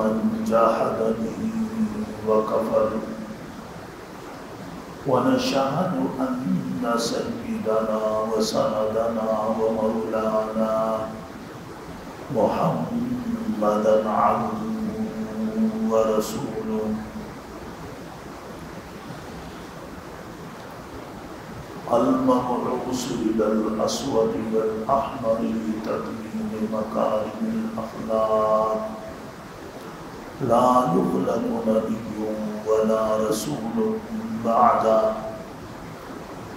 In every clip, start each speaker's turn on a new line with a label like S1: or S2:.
S1: من جاهد به وكفر ونشهد أن سيدنا وسندنا ومولانا محمدا عبده ورسوله المبعوث إلى الأسود والأحمر لتتميم مكارم الأخلاق لا يخلق نبي ولا رسول بعد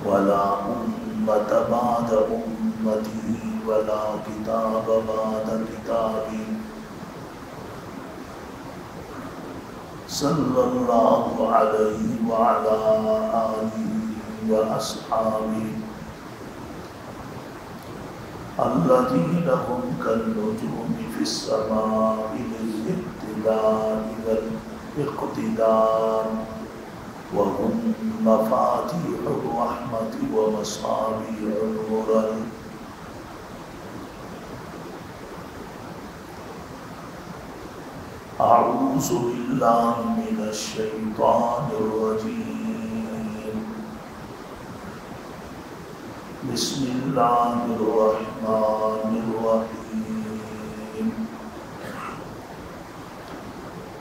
S1: ولا أمة بعد أمته ولا كتاب بعد كتابه صلى الله عليه وعلى آله وأصحابه الذين هم كالنجوم في السماء للاهتداء والاقتدار وهم مفاتيح الرحمة ومصابيح الغرر أعوذ بالله من الشيطان الرجيم بسم الله الرحمن الرحيم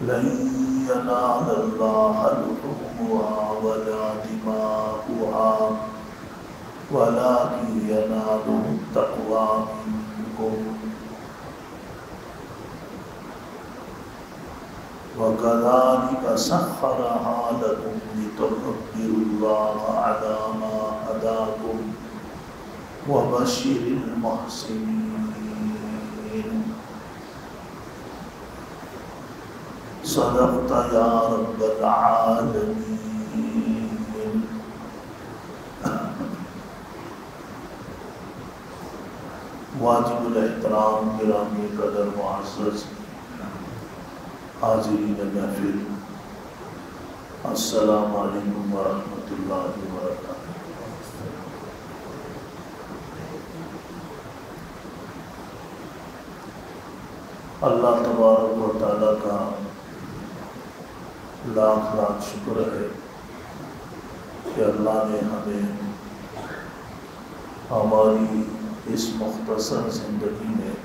S1: لن ينال الله لحومها ولا دماؤها ولكن يناله التقوى منكم وكذلك سخرها لكم لتكبروا الله على ما هداكم وبشر المحسنين صدقت يا رب العالمين واجب الاحترام گرامی قدر معزز حاضرین محفل السلام علیکم ورحمۃ اللہ وبرکاتہ۔ اللہ تبارک و تعالیٰ کا لاکھ لاکھ شکر ہے کہ اللہ نے ہمیں ہماری اس مختصر زندگی میں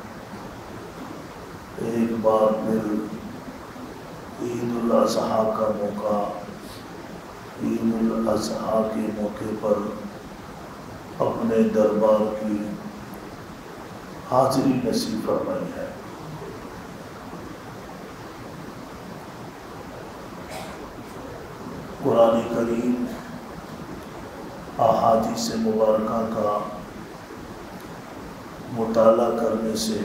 S1: ایک بار پھر عید الاضحیٰ کا موقع، عید الاضحیٰ کے موقع پر اپنے دربار کی حاضری نصیب فرمائی ہے۔ قرآن کریم احادیث مبارکہ کا مطالعہ کرنے سے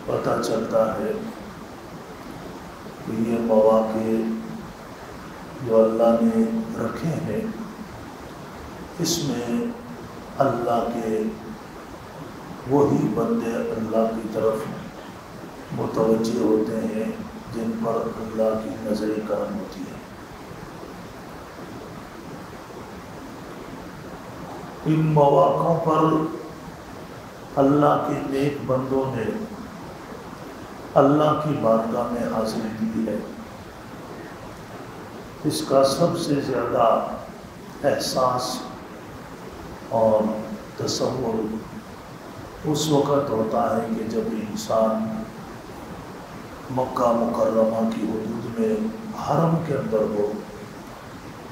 S1: پتہ چلتا ہے کہ یہ مواقع جو اللہ نے رکھے ہیں اس میں اللہ کے وہی بندے اللہ کی طرف متوجہ ہوتے ہیں جن پر اللہ کی نظر کرم ہوتی ہے۔ ان مواقعوں پر اللہ کے نیک بندوں نے اللہ کی بارگاہ میں حاضری دی ہے۔ اس کا سب سے زیادہ احساس اور تصور اس وقت ہوتا ہے کہ جب انسان مکہ مکرمہ کی حدود میں حرم کے اندر ہو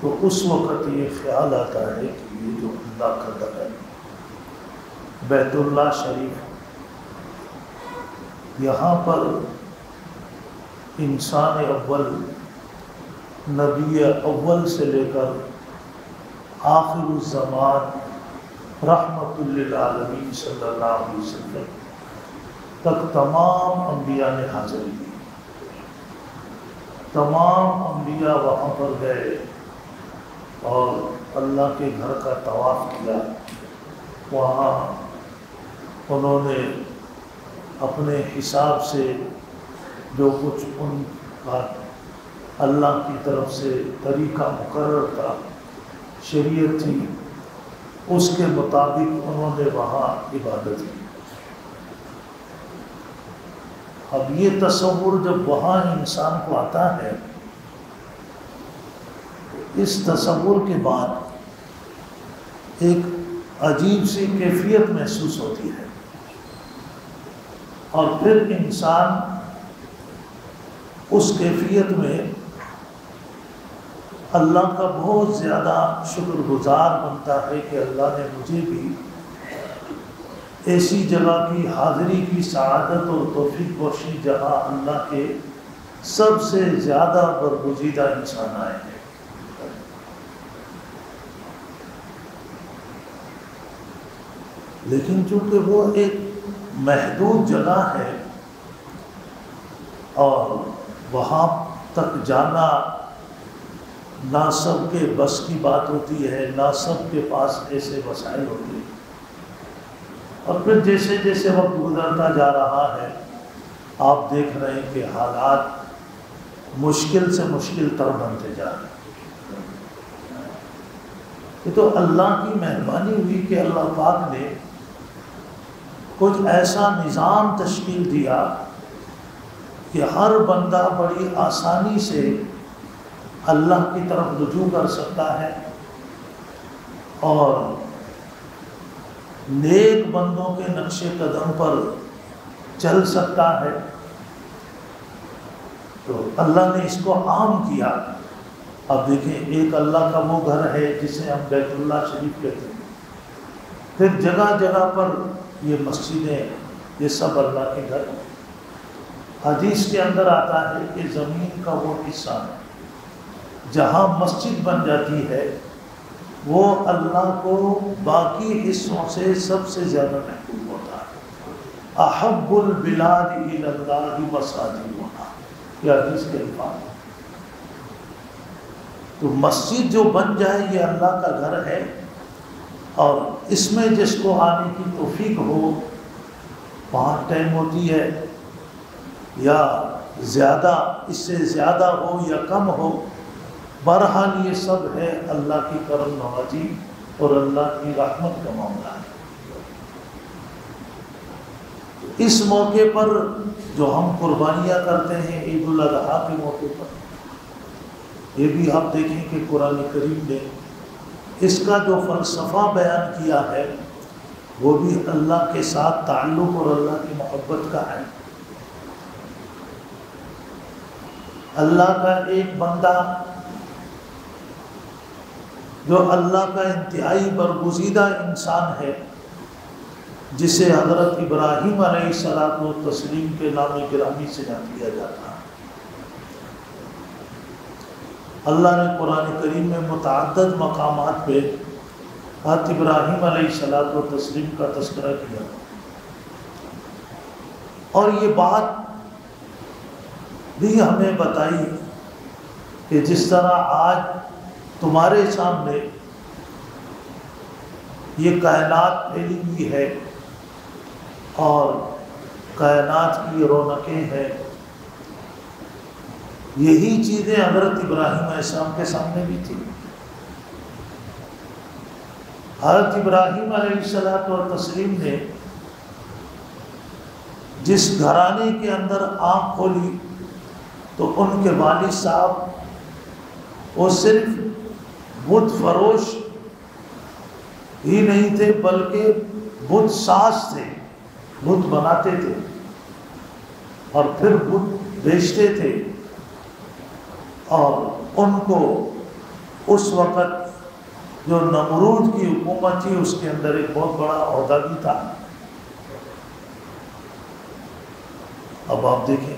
S1: تو اس وقت یہ خیال آتا ہے کہ یہ جو اللہ کا گھر ہے بیت اللہ شریف، یہاں پر انسان اول، نبی اول سے لے کر آخر الزمان رحمت للعالمین صلی اللہ علیہ وسلم تک تمام انبیاء نے حاضری دی۔ تمام انبیاء وہاں پر گئے اور اللہ کے گھر کا طواف کیا۔ وہاں انہوں نے اپنے حساب سے جو کچھ ان کا اللہ کی طرف سے طریقہ مقرر تھا، شریعت تھی، اس کے مطابق انہوں نے وہاں عبادت کی۔ اب یہ تصور جب وہاں انسان کو آتا ہے، اس تصور کے بعد ایک عجیب سی کیفیت محسوس ہوتی ہے، اور پھر انسان اس کیفیت میں اللہ کا بہت زیادہ شکر گزار بنتا ہے کہ اللہ نے مجھے بھی ایسی جگہ کی حاضری کی سعادت اور توفیق بخشی جہاں اللہ کے سب سے زیادہ برگزیدہ انسان آئے ہیں۔ لیکن چونکہ وہ ایک محدود جگہ ہے اور وہاں تک جانا نہ سب کے بس کی بات ہوتی ہے، نہ سب کے پاس ایسے وسائل ہوتے ہیں، اور پھر جیسے جیسے وقت گزرتا جا رہا ہے آپ دیکھ رہے ہیں کہ حالات مشکل سے مشکل تر بنتے جا رہے ہیں۔ یہ تو اللہ کی مہربانی ہوئی کہ اللہ پاک نے کچھ ایسا نظام تشکیل دیا کہ ہر بندہ بڑی آسانی سے اللہ کی طرف رجوع کر سکتا ہے اور نیک بندوں کے نقش قدم پر چل سکتا ہے۔ تو اللہ نے اس کو عام کیا۔ اب دیکھیں، ایک اللہ کا وہ گھر ہے جسے ہم بیت اللہ شریف کہتے ہیں، پھر جگہ جگہ پر یہ مسجدیں، یہ سب اللہ کے گھر ہیں۔ حدیث کے اندر آتا ہے کہ زمین کا وہ حصہ جہاں مسجد بن جاتی ہے وہ اللہ کو باقی حصوں سے سب سے زیادہ محبوب ہوتا ہے۔ احب البلاد الی اللہ مساجدها، یہ حدیث کے الفاظ۔ تو مسجد جو بن جائے یہ اللہ کا گھر ہے، اور اس میں جس کو آنے کی توفیق ہو، 5 ٹائم ہوتی ہے یا زیادہ، اس سے زیادہ ہو یا کم ہو، بہرحال یہ سب ہے اللہ کی کرم نوازی اور اللہ کی رحمت کا معاملہ ہے۔ اس موقع پر جو ہم قربانیاں کرتے ہیں عید الاضحیٰ کے موقع پر، یہ بھی آپ دیکھیں کہ قرآن کریم نے اس کا جو فلسفہ بیان کیا ہے وہ بھی اللہ کے ساتھ تعلق اور اللہ کی محبت کا ہے۔ اللہ کا ایک بندہ جو اللہ کا انتہائی برگزیدہ انسان ہے، جسے حضرت ابراہیم علیہ الصلوۃ والتسلیم کے نام گرامی سے یاد کیا جاتا ہے۔ اللہ نے قرآن کریم میں متعدد مقامات پہ حضرت ابراہیم علیہ الصلوۃ والتسلیم کا تذکرہ کیا، اور یہ بات بھی ہمیں بتائی کہ جس طرح آج تمہارے سامنے یہ کائنات پھیلی ہوئی ہے اور کائنات کی رونقیں ہیں، یہی چیزیں حضرت ابراہیم علیہ السلام کے سامنے بھی تھی۔ حضرت ابراہیم علیہ الصلوۃ والتسلیم نے جس گھرانے کے اندر آنکھ کھولی تو ان کے والد صاحب وہ صرف بت فروش ہی نہیں تھے بلکہ بت ساز تھے، بت بناتے تھے اور پھر بت بیچتے تھے، اور ان کو اس وقت جو نمرود کی حکومت تھی اس کے اندر ایک بہت بڑا عہدہ بھی تھا۔ اب آپ دیکھیں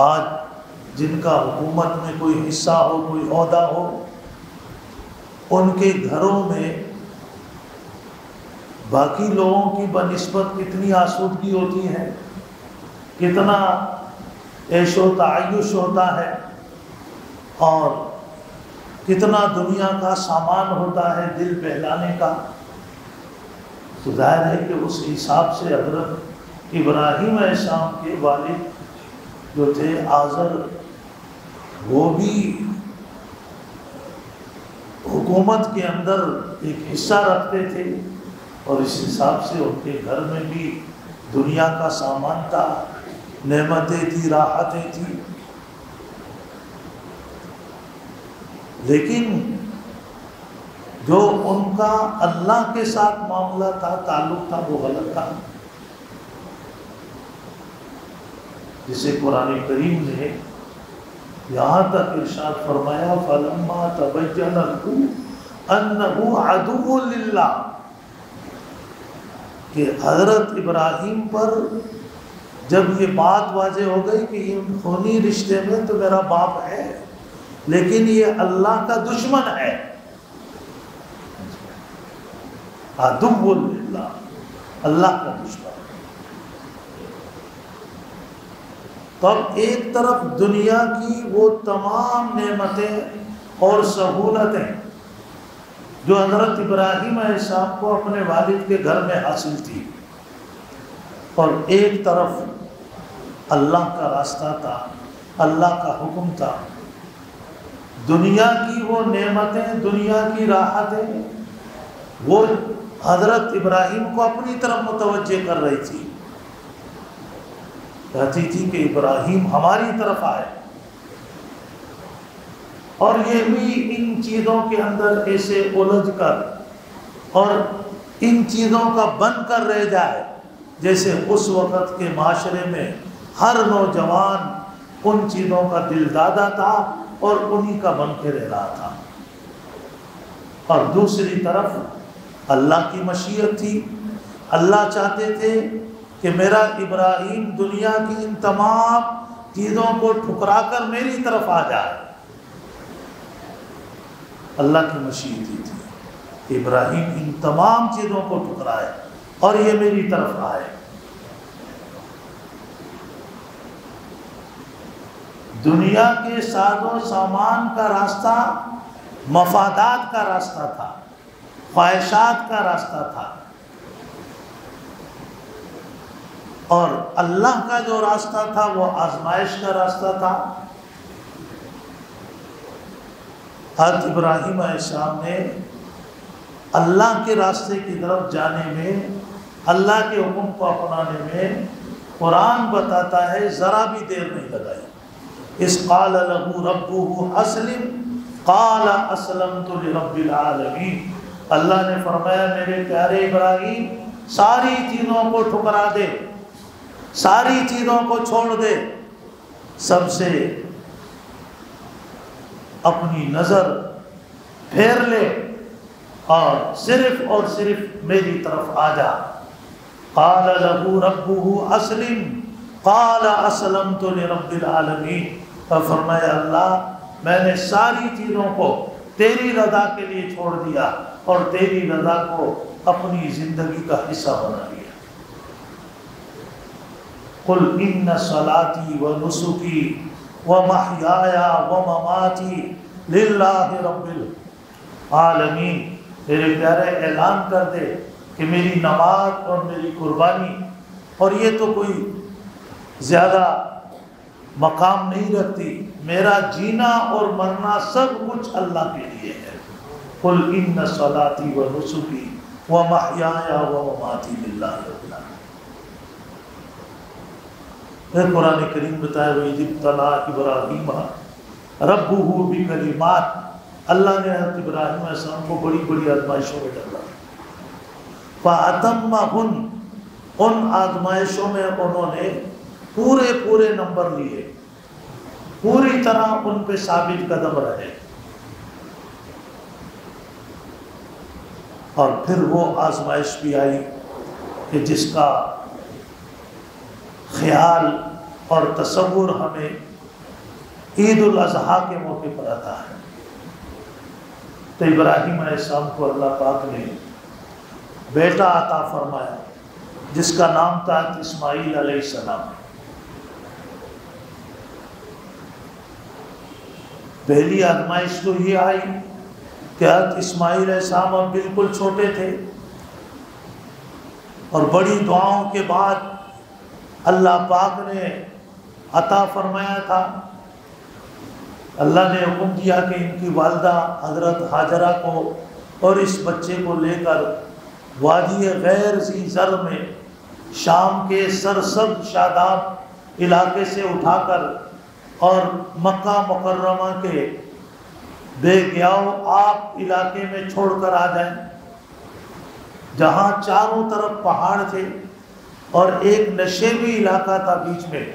S1: آج جن کا حکومت میں کوئی حصہ ہو، کوئی عہدہ ہو، ان کے گھروں میں باقی لوگوں کی بنسبت کتنی آسودگی ہوتی ہے، کتنا عیش و تعیش ہوتا ہے، اور کتنا دنیا کا سامان ہوتا ہے دل بہلانے کا۔ تو ظاہر ہے کہ اس حساب سے حضرت ابراہیم علیہ السلام کے والد جو تھے آزر، وہ بھی حکومت کے اندر ایک حصہ رکھتے تھے، اور اس حساب سے ان کے گھر میں بھی دنیا کا سامان تھا، نعمتیں تھی، راحتیں تھیں، لیکن جو ان کا اللہ کے ساتھ معاملہ تھا، تعلق تھا، وہ غلط تھا، جسے قرآن کریم نے یہاں تک ارشاد فرمایا فَلَمَّا تَبَيَّنَ لَهُ أَنَّهُ عَدُوٌّ لِلَّهِ کہ حضرت ابراہیم پر جب یہ بات واضح ہو گئی کہ یہ خونی رشتے میں تو میرا باپ ہے لیکن یہ اللہ کا دشمن ہے، عدو للہ، اللہ کا دشمن۔ تو اب ایک طرف دنیا کی وہ تمام نعمتیں اور سہولتیں جو حضرت ابراہیم علیہ السلام کو اپنے والد کے گھر میں حاصل تھی، اور ایک طرف اللہ کا راستہ تھا، اللہ کا حکم تھا، دنیا کی وہ نعمتیں، دنیا کی راحتیں وہ حضرت ابراہیم کو اپنی طرف متوجہ کر رہی تھی، کہتی تھی کہ ابراہیم ہماری طرف آئے، اور یہ بھی ان چیزوں کے اندر ایسے الجھ کر اور ان چیزوں کا بن کر رہ جائے جیسے اس وقت کے معاشرے میں ہر نوجوان ان چیزوں کا دل دادا تھا اور انہی کا بن کے رہ رہا تھا، اور دوسری طرف اللہ کی مشیت تھی، اللہ چاہتے تھے کہ میرا ابراہیم دنیا کی ان تمام چیزوں کو ٹھکرا کر میری طرف آ جائے، اللہ کی مشیت تھی کہ ابراہیم ان تمام چیزوں کو ٹھکرائے اور یہ میری طرف آئے۔ دنیا کے ساز و سامان کا راستہ مفادات کا راستہ تھا، خواہشات کا راستہ تھا، اور اللہ کا جو راستہ تھا وہ آزمائش کا راستہ تھا۔ حضرت ابراہیم علیہ السلام نے اللہ کے راستے کی طرف جانے میں، اللہ کے حکم کو اپنانے میں قرآن بتاتا ہے ذرا بھی دیر نہیں لگائی۔ اذ قال له ربه اسلم قال اسلمت لرب العالمین، اللہ نے فرمایا میرے پیارے ابراہیم ساری چیزوں کو ٹھکرا دے، ساری چیزوں کو چھوڑ دے، سب سے اپنی نظر پھیر لے اور صرف میری طرف آ جا۔ قال له ربه اسلم قال اسلمت لرب العالمین، اور فرمایا اللہ میں نے ساری چیزوں کو تیری رضا کے لیے چھوڑ دیا اور تیری رضا کو اپنی زندگی کا حصہ بنا لیا۔ قل ان صلاتی و نسکی و محیایا و مماتی للہ رب العالمین، میرے پیارے اعلان کر دے کہ میری نماز اور میری قربانی، اور یہ تو کوئی زیادہ مقام نہیں رکھتی، میرا جینا اور مرنا سب کچھ اللہ کے لیے ہے۔ قل ان صلاتی و نسکی و محیایا و مماتی للہ رب العالمین۔ قرآن کریم بتایا وَإِذِ ابْتَلَىٰ إِبْرَاهِيمَ رَبُّهُ بِكَلِمَاتٍ، اللہ نے حضرت ابراہیم علیہ السلام کو بڑی بڑی آزمائشوں میں ڈالا، فَأَتَمَّهُنَّ، ان آزمائشوں میں انہوں نے پورے نمبر لیے، پوری طرح ان پہ ثابت قدم رہے، اور پھر وہ آزمائش بھی آئی کہ جس کا خیال اور تصور ہمیں عید الاضحیٰ کے موقع پر آتا ہے۔ تو ابراہیم علیہ السلام کو اللہ پاک نے بیٹا عطا فرمایا جس کا نام تھا اسماعیل علیہ السلام۔ پہلی آزمائش تو یہ آئی کہ حضرت اسماعیل علیہ السلام اب بالکل چھوٹے تھے، اور بڑی دعاؤں کے بعد اللہ پاک نے عطا فرمایا تھا، اللہ نے حکم دیا کہ ان کی والدہ حضرت ہاجرہ کو اور اس بچے کو لے کر وادی غیر ذی زر میں، شام کے سرسبز شاداب علاقے سے اٹھا کر اور مکہ مکرمہ کے بے گیاؤ آپ علاقے میں چھوڑ کر آ جائیں، جہاں چاروں طرف پہاڑ تھے اور ایک نشیبی علاقہ تھا بیچ میں،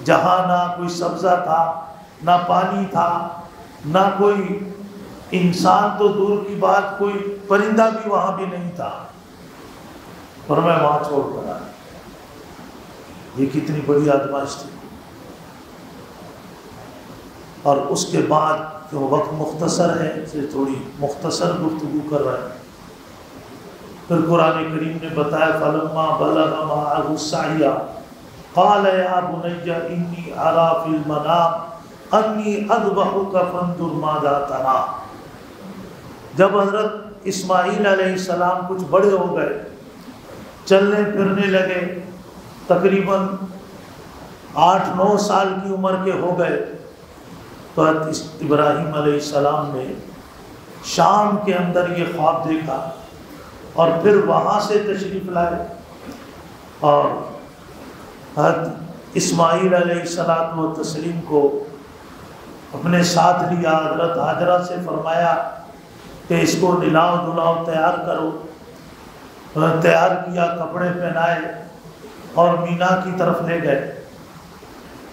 S1: جہاں نہ کوئی سبزہ تھا، نہ پانی تھا، نہ کوئی انسان تو دور کی بات، کوئی پرندہ بھی وہاں بھی نہیں تھا، اور میں وہاں چھوڑ کر آیا۔ یہ کتنی بڑی آزمائش تھی۔ اور اس کے بعد کہ وقت مختصر ہے، سے تھوڑی مختصر گفتگو کر رہے ہیں، پھر قرآن کریم نے بتایا فَلَمَّا بَلَغَ مَعَهُ السَّعْيَ قَالَ يَا بُنَيَّ إِنِّي أَرَىٰ فِي الْمَنَامِ أَنِّي أَذْبَحُكَ فَانظُرْ مَاذَا تَرَىٰ۔ جب حضرت اسماعیل علیہ السلام کچھ بڑے ہو گئے، چلنے پھرنے لگے، تقریباً 8-9 سال کی عمر کے ہو گئے، تو ابراہیم علیہ السلام نے شام کے اندر یہ خواب دیکھا اور پھر وہاں سے تشریف لائے اور حضرت اسماعیل علیہ السلام کو اپنے ساتھ لیا۔ حضرت ہاجرہ سے فرمایا کہ اس کو نلاؤ دلاؤ تیار کرو، تیار کیا، کپڑے پہنائے اور مینا کی طرف لے گئے،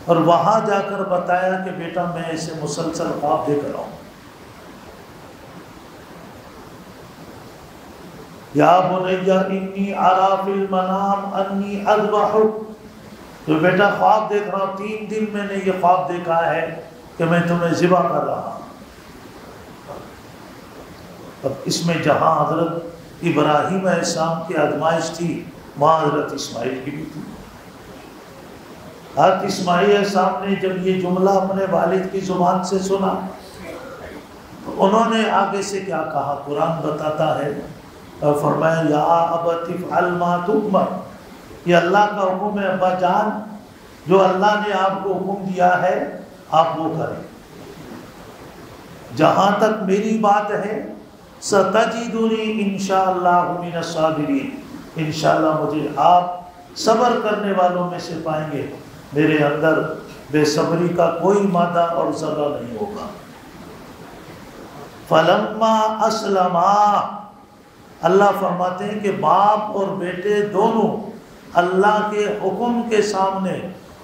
S1: اور وہاں جا کر بتایا کہ بیٹا میں اسے مسلسل خواب دیکھ رہا ہوں، یا بنی انی اریٰ فی المنام انی اذبحک، جو بیٹا خواب دیکھ رہا ہوں، 3 دن میں نے یہ خواب دیکھا ہے کہ میں تمہیں ذبح کر رہا ہوں۔ اب اس میں جہاں حضرت ابراہیم علیہ السلام کی آزمائش تھی، وہاں حضرت اسماعیل کی بھی تھی۔ حضرت اسماعیل علیہ السلام نے جب یہ جملہ اپنے والد کی زبان سے سنا تو انہوں نے آگے سے کیا کہا؟ قرآن بتاتا ہے، فرمایا یا ابت افعل ما تؤمر، یہ اللہ کا حکم ہے ابا جان، جو اللہ نے آپ کو حکم دیا ہے آپ وہ کریں، جہاں تک میری بات ہے ستجدنی انشاءاللہ من الصابرین، انشاءاللہ مجھے آپ صبر کرنے والوں میں سے پائیں گے، میرے اندر بے صبری کا کوئی مادہ اور ذرہ نہیں ہوگا۔ فلما اسلما، اللہ فرماتے ہیں کہ باپ اور بیٹے دونوں اللہ کے حکم کے سامنے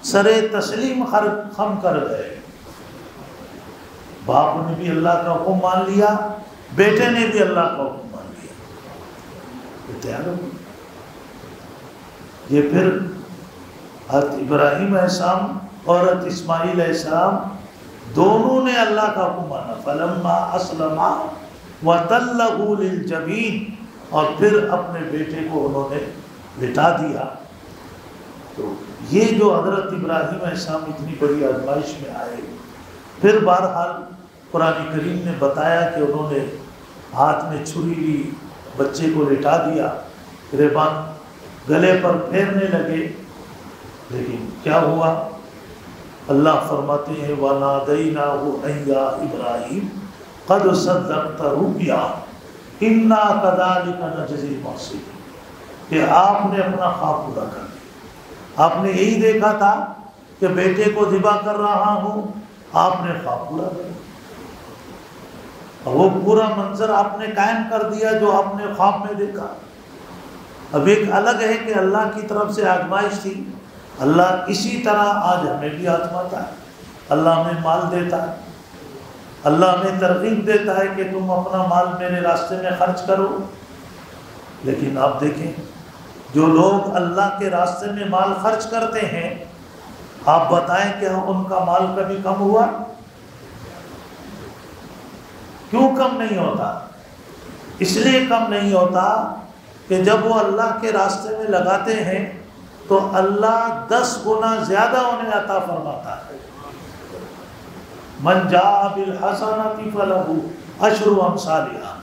S1: سر تسلیم خم کر گئے۔ باپ نے بھی اللہ کا حکم مان لیا، بیٹے نے بھی اللہ کا حکم مان لیا، یہ تیار ہو گئی۔ یہ پھر حضرت ابراہیم علیہ السلام اور حضرت اسماعیل علیہ السلام دونوں نے اللہ کا حکم مانا۔ فلما اسلما وتلہ للجبین، اور پھر اپنے بیٹے کو انہوں نے لٹا دیا۔ تو یہ جو حضرت ابراہیم علیہ السلام اتنی بڑی آزمائش میں آئے، پھر بہرحال قرآن کریم نے بتایا کہ انہوں نے ہاتھ میں چھری لی، بچے کو لٹا دیا، گریباں گلے پر پھیرنے لگے، لیکن کیا ہوا؟ اللہ فرماتے ہیں وَنَادَيْنَاهُ أَن يَا إِبْرَاهِيمُ قَدْ صَدَّقْتَ رُؤْيَا إِنَّا كَذَلِكَ نَجْزِي الْمُحْسِنِينَ، کہ آپ نے اپنا خواب پورا کر دیا، آپ نے یہی دیکھا تھا کہ بیٹے کو ذبح کر رہا ہوں، آپ نے خواب پورا کر دیا، اور وہ پورا منظر آپ نے قائم کر دیا جو آپ نے خواب میں دیکھا۔ اب ایک الگ ہے کہ اللہ کی طرف سے آزمائش تھی، اللہ اسی طرح آج ہمیں بھی آزماتا ہے، اللہ ہمیں مال دیتا ہے، اللہ ہمیں ترغیب دیتا ہے کہ تم اپنا مال میرے راستے میں خرچ کرو، لیکن آپ دیکھیں جو لوگ اللہ کے راستے میں مال خرچ کرتے ہیں، آپ بتائیں کہ ان کا مال کبھی کم ہوا؟ کیوں کم نہیں ہوتا؟ اس لیے کم نہیں ہوتا کہ جب وہ اللہ کے راستے میں لگاتے ہیں تو اللہ 10 گنا زیادہ انہیں عطا فرماتا ہے۔ من جاء بالحسنۃ فلہ عشر امثالھا،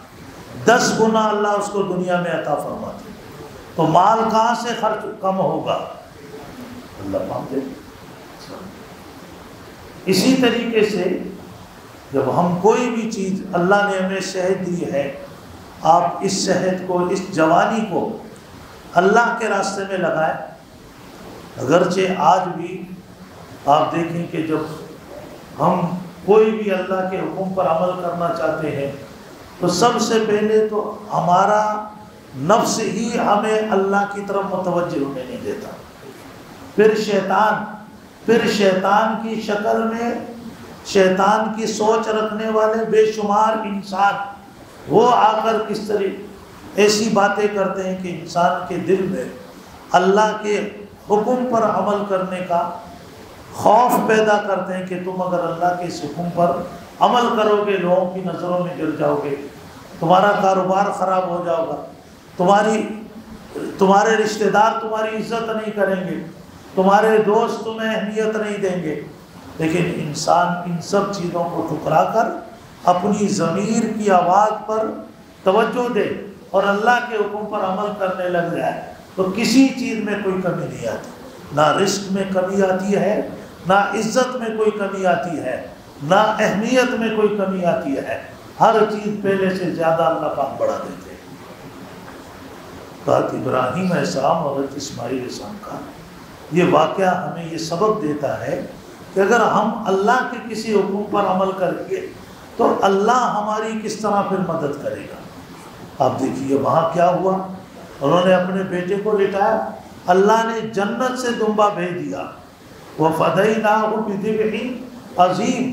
S1: 10 گنا اللہ اس کو دنیا میں عطا فرماتے ہیں، تو مال کہاں سے خرچ کم ہوگا؟ اللہ مان دے۔ اسی طریقے سے جب ہم کوئی بھی چیز، اللہ نے ہمیں صحت دی ہے، آپ اس صحت کو، اس جوانی کو اللہ کے راستے میں لگائیں، اگرچہ آج بھی آپ دیکھیں کہ جب ہم کوئی بھی اللہ کے حکم پر عمل کرنا چاہتے ہیں تو سب سے پہلے تو ہمارا نفس ہی ہمیں اللہ کی طرف متوجہ ہونے نہیں دیتا، پھر شیطان کی شکل میں شیطان کی سوچ رکھنے والے بے شمار انسان وہ آ کر کس طرح ایسی باتیں کرتے ہیں کہ انسان کے دل میں اللہ کے حکم پر عمل کرنے کا خوف پیدا کرتے ہیں کہ تم اگر اللہ کے اس حکم پر عمل کرو گے لوگوں کی نظروں میں گر جاؤ گے، تمہارا کاروبار خراب ہو جائے گا، تمہارے رشتہ دار تمہاری عزت نہیں کریں گے، تمہارے دوست تمہیں اہمیت نہیں دیں گے۔ لیکن انسان ان سب چیزوں کو ٹھکرا کر اپنی ضمیر کی آواز پر توجہ دے اور اللہ کے حکم پر عمل کرنے لگ جائے تو کسی چیز میں کوئی کمی نہیں آتی، نہ رزق میں کمی آتی ہے، نہ عزت میں کوئی کمی آتی ہے، نہ اہمیت میں کوئی کمی آتی ہے، ہر چیز پہلے سے زیادہ اللہ پاک بڑھا دیتے ہیں۔ حضرت ابراہیم علیہ السلام اور حضرت اسماعیل علیہ السلام کا یہ واقعہ ہمیں یہ سبق دیتا ہے کہ اگر ہم اللہ کے کسی حکم پر عمل کریں گے تو اللہ ہماری کس طرح پھر مدد کرے گا۔ آپ دیکھیے وہاں کیا ہوا، انہوں نے اپنے بیٹے کو لٹایا، اللہ نے جنت سے دمبا بھیج دیا، وَفَدَيْنَاهُ بِذِبْحٍ عظیم،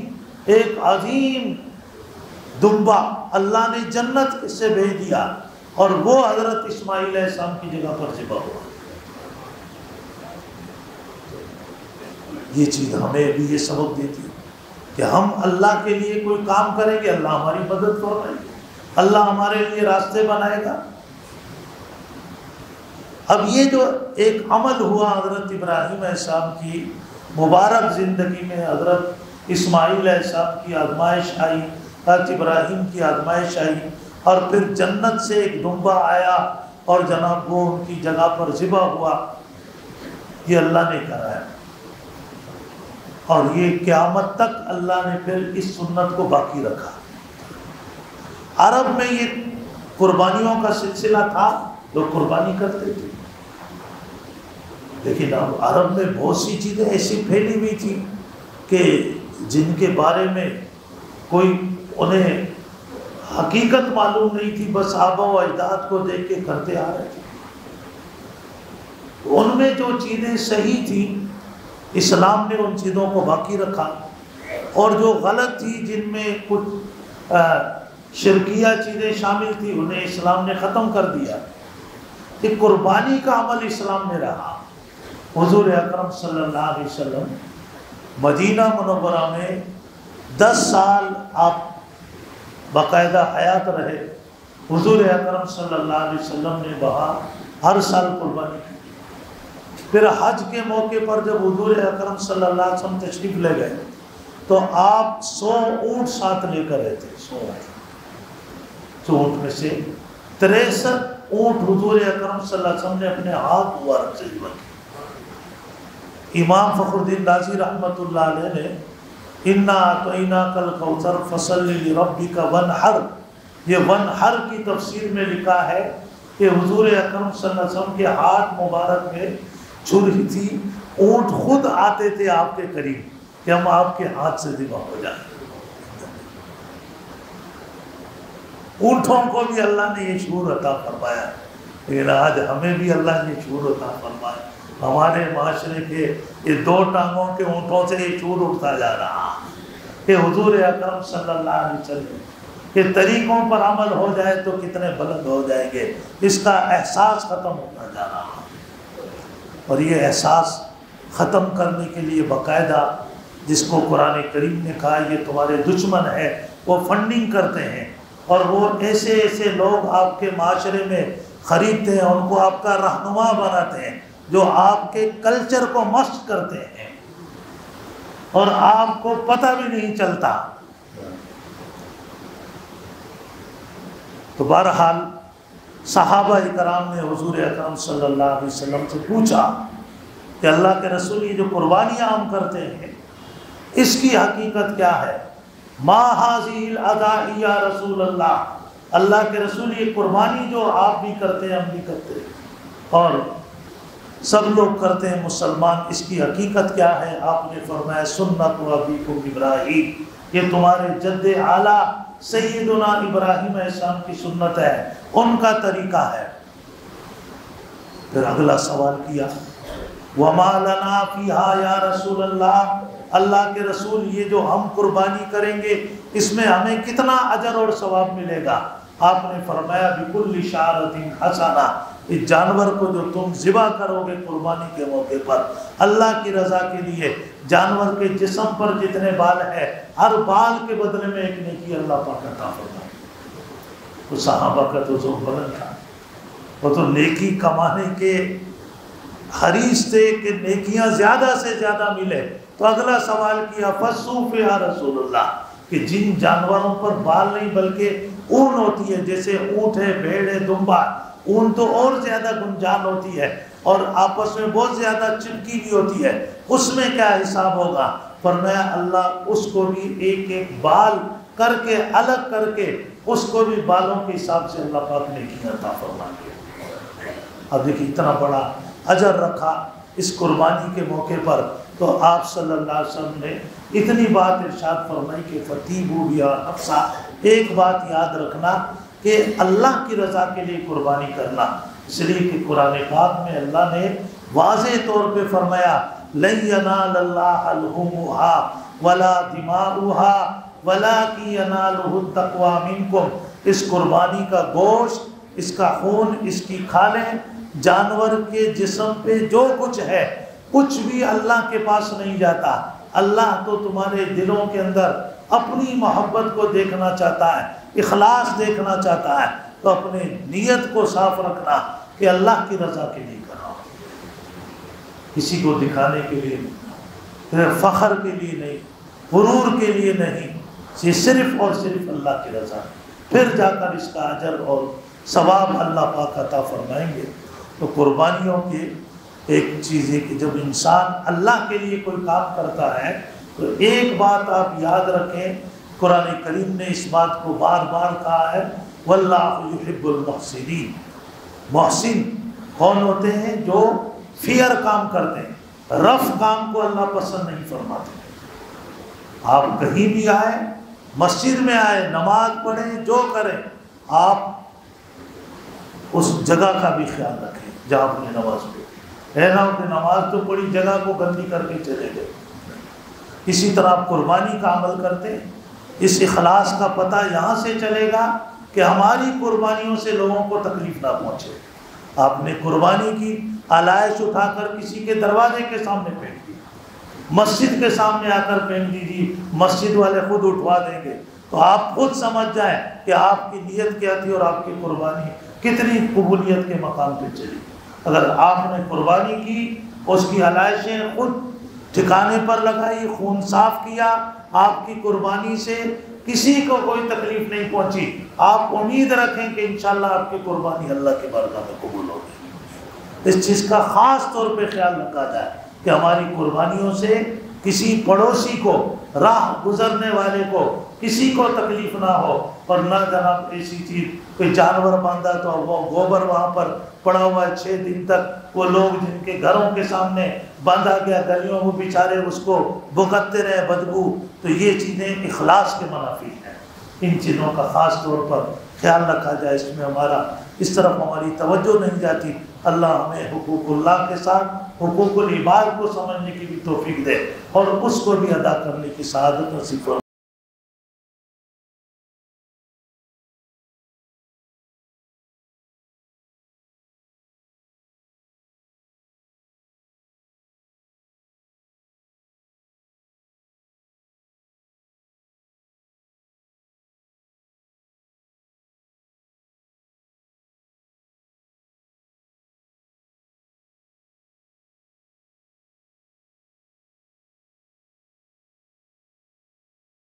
S1: ایک عظیم دمبا اللہ نے جنت سے بھیج دیا اور وہ حضرت اسماعیل علیہ السلام کی جگہ پر ذبح ہوا۔ یہ چیز ہمیں بھی یہ سبق دیتی ہے کہ ہم اللہ کے لیے کوئی کام کریں گے، اللہ ہماری مدد فرمائے گا، اللہ ہمارے لیے راستے بنائے گا۔ اب یہ جو ایک عمل ہوا حضرت ابراہیم علیہ السلام کی مبارک زندگی میں، حضرت اسماعیل علیہ السلام کی آزمائش آئی، حضرت ابراہیم کی آزمائش آئی، اور پھر جنت سے ایک دمبا آیا اور جناب وہ ان کی جگہ پر ذبح ہوا، یہ اللہ نے کرایا، اور یہ قیامت تک اللہ نے پھر اس سنت کو باقی رکھا۔ عرب میں یہ قربانیوں کا سلسلہ تھا، لوگ قربانی کرتے تھے، لیکن اب عرب میں بہت سی چیزیں ایسی پھیلی ہوئی تھی کہ جن کے بارے میں کوئی انہیں حقیقت معلوم نہیں تھی، بس آبا و اجداد کو دیکھ کے کرتے آ رہے تھے۔ ان میں جو چیزیں صحیح تھیں اسلام نے ان چیزوں کو باقی رکھا، اور جو غلط تھی جن میں کچھ شرکیہ چیزیں شامل تھی انہیں اسلام نے ختم کر دیا۔ کہ قربانی کا عمل اسلام میں رہا۔ حضور اکرم صلی اللہ علیہ وسلم مدینہ منورہ میں 10 سال آپ باقاعدہ حیات رہے۔ حضور اکرم صلی اللہ علیہ وسلم نے وہاں ہر سال قربانی کی۔ پھر حج کے موقع پر جب حضور اکرم صلی اللہ علیہ وسلم تشریف لے گئے تو آپ 100 اونٹ ساتھ لے کر رہے تھے۔ 100 اونٹ میں سے 63 اونٹ حضور اکرم صلی اللہ علیہ وسلم نے اپنے ہاتھ مبارک سے ذبح کی۔ امام فخر الدین رازی رحمۃ اللہ علیہ نے اِنَّا أَعْطَيْنَاكَ الْكَوْثَرَ فَصَلِّ لِرَبِّكَ وَانْحَرْ، یہ وَانْحَرْ کی تفسیر میں لکھا ہے کہ حضور اکرم صلی اللہ علیہ وسلم کے ہاتھ مبارک میں چھری تھی، اونٹ خود آتے تھے آپ کے قریب کہ ہم آپ کے ہاتھ سے ذبح ہو جائیں۔ اونٹوں کو بھی اللہ نے یہ شعور عطا فرمایا، لیکن آج ہمیں بھی اللہ نے شعور عطا فرمایا۔ ہمارے معاشرے کے یہ 2 ٹانگوں کے اونٹوں سے یہ شعور اٹھتا جا رہا کہ حضور اکرم صلی اللہ علیہ وسلم کے طریقوں پر عمل ہو جائے تو کتنے بلند ہو جائیں گے، اس کا احساس ختم ہوتا جا رہا۔ اور یہ احساس ختم کرنے کے لیے باقاعدہ جس کو قرآن کریم نے کہا یہ تمہارے دشمن ہے، وہ فنڈنگ کرتے ہیں، اور وہ ایسے ایسے لوگ آپ کے معاشرے میں خریدتے ہیں، ان کو آپ کا رہنما بناتے ہیں جو آپ کے کلچر کو مست کرتے ہیں اور آپ کو پتہ بھی نہیں چلتا۔ تو بہرحال صحابہ کرام نے حضور اکرم صلی اللہ علیہ وسلم سے پوچھا کہ اللہ کے رسول یہ جو قربانیاں ہم کرتے ہیں اس کی حقیقت کیا ہے؟ ما هذه الاضاحی یا رسول اللہ، اللہ کے رسول یہ قربانی جو آپ بھی کرتے ہیں ہم بھی کرتے ہیں، اور سب لوگ کرتے ہیں مسلمان، اس کی حقیقت کیا ہے؟ آپ نے فرمایا سنت ابیکم ابراہیم، یہ تمہارے جد اعلیٰ سیدنا ابراہیم علیہ السلام کی سنت ہے، ان کا طریقہ ہے۔ پھر اگلا سوال کیا وما لنا فیہا یا رسول اللہ، اللہ کے رسول یہ جو ہم قربانی کریں گے اس میں ہمیں کتنا اجر اور ثواب ملے گا؟ آپ نے فرمایا بکل شعرۃ حسنہ، اس جانور کو جو تم ذبح کرو گے قربانی کے موقع پر اللہ کی رضا کے لیے، جانور کے جسم پر جتنے بال ہیں ہر بال کے بدلے میں ایک نیکی اللہ پاک عطا فرمائے۔ تو صحابہ کا تو ذوق بلند تھا، وہ تو نیکی کمانے کے حریص تھے کہ نیکیاں زیادہ سے زیادہ ملے۔ تو اگلا سوال کیا فصوف یا رسول اللہ، کہ جن جانوروں پر بال نہیں بلکہ اون ہوتی ہے، جیسے اونٹ ہے، بھیڑ ہے، دمبا، اون تو اور زیادہ گنجان ہوتی ہے اور آپس میں بہت زیادہ چپکی بھی ہوتی ہے، اس میں کیا حساب ہوگا؟ فرمایا اللہ اس کو بھی ایک ایک بال کر کے الگ کر کے اس کو بھی بالوں کے حساب سے اللہ پاک نے کیا عطا فرمائے۔ اب دیکھیں اتنا بڑا اجر رکھا اس قربانی کے موقع پر، تو آپ صلی اللہ علیہ وسلم نے اتنی بات ارشاد فرمائی کہ فتیبو بیا نفسا، ایک بات یاد رکھنا کہ اللہ کی رضا کے لیے قربانی کرنا، اس لیے کہ قرآن پاک میں اللہ نے واضح طور پہ فرمایا لن ینال اللہ لحومها ولا دماؤها ولکن ینالہ التقوی منکم، اس قربانی کا گوشت، اس کا خون، اس کی کھالیں، جانور کے جسم پہ جو کچھ ہے کچھ بھی اللہ کے پاس نہیں جاتا۔ اللہ تو تمہارے دلوں کے اندر اپنی محبت کو دیکھنا چاہتا ہے، اخلاص دیکھنا چاہتا ہے، تو اپنے نیت کو صاف رکھنا کہ اللہ کی رضا کے لیے کرنا، کسی کو دکھانے کے لیے نہیں، فخر کے لیے نہیں، غرور کے لیے نہیں، یہ صرف اور صرف اللہ کی رضا، پھر جا کر اس کا اجر اور ثواب اللہ پاک عطا فرمائیں گے۔ تو قربانیوں کی ایک چیز ہے کہ جب انسان اللہ کے لیے کوئی کام کرتا ہے تو ایک بات آپ یاد رکھیں، قرآن کریم نے اس بات کو بار بار کہا ہے واللہ یحب المحسنین۔ محسن کون ہوتے ہیں؟ جو فیئر کام کرتے ہیں، رف کام کو اللہ پسند نہیں فرماتے۔ آپ کہیں بھی آئے، مسجد میں آئے، نماز پڑھیں، جو کریں، آپ اس جگہ کا بھی خیال رکھیں جہاں آپ نے نماز پڑھی، ہے نا کہ نماز تو پڑھی جگہ کو گندی کر کے چلے گئے۔ اسی طرح آپ قربانی کا عمل کرتے ہیں، اس اخلاص کا پتہ یہاں سے چلے گا کہ ہماری قربانیوں سے لوگوں کو تکلیف نہ پہنچے۔ آپ نے قربانی کی، آلائش اٹھا کر کسی کے دروازے کے سامنے پھینک دی، مسجد کے سامنے آ کر پھینک دیجیے، مسجد والے خود اٹھوا دیں گے، تو آپ خود سمجھ جائیں کہ آپ کی نیت کیا تھی اور آپ کی قربانی کتنی قبولیت کے مقام پہ چلی۔ اگر آپ نے قربانی کی، اس کی علائشیں خود ٹھکانے پر لگائی، خون صاف کیا، آپ کی قربانی سے کسی کو کوئی تکلیف نہیں پہنچی، آپ امید رکھیں کہ انشاءاللہ آپ کی قربانی اللہ کے بارگاہ میں قبول ہوگی۔ اس چیز کا خاص طور پہ خیال رکھا جائے کہ ہماری قربانیوں سے کسی پڑوسی کو، راہ گزرنے والے کو کسی کو تکلیف نہ ہو، اور نہ جناب ایسی چیز کوئی جانور باندھا تو وہ گوبر وہاں پر پڑا ہوا ہے 6 دن تک، وہ لوگ جن کے گھروں کے سامنے باندھا گیا گلیوں میں بیچارے اس کو بھگتتے رہے بدبو، تو یہ چیزیں اخلاص کے منافی ہیں۔ ان چیزوں کا خاص طور پر خیال رکھا جائے، اس میں ہمارا اس طرف ہماری توجہ نہیں جاتی۔ اللہ ہمیں حقوق اللہ کے ساتھ حقوق العباد کو سمجھنے کی بھی توفیق دے اور اس کو بھی ادا کرنے کی سعادت نصیب فرمائے۔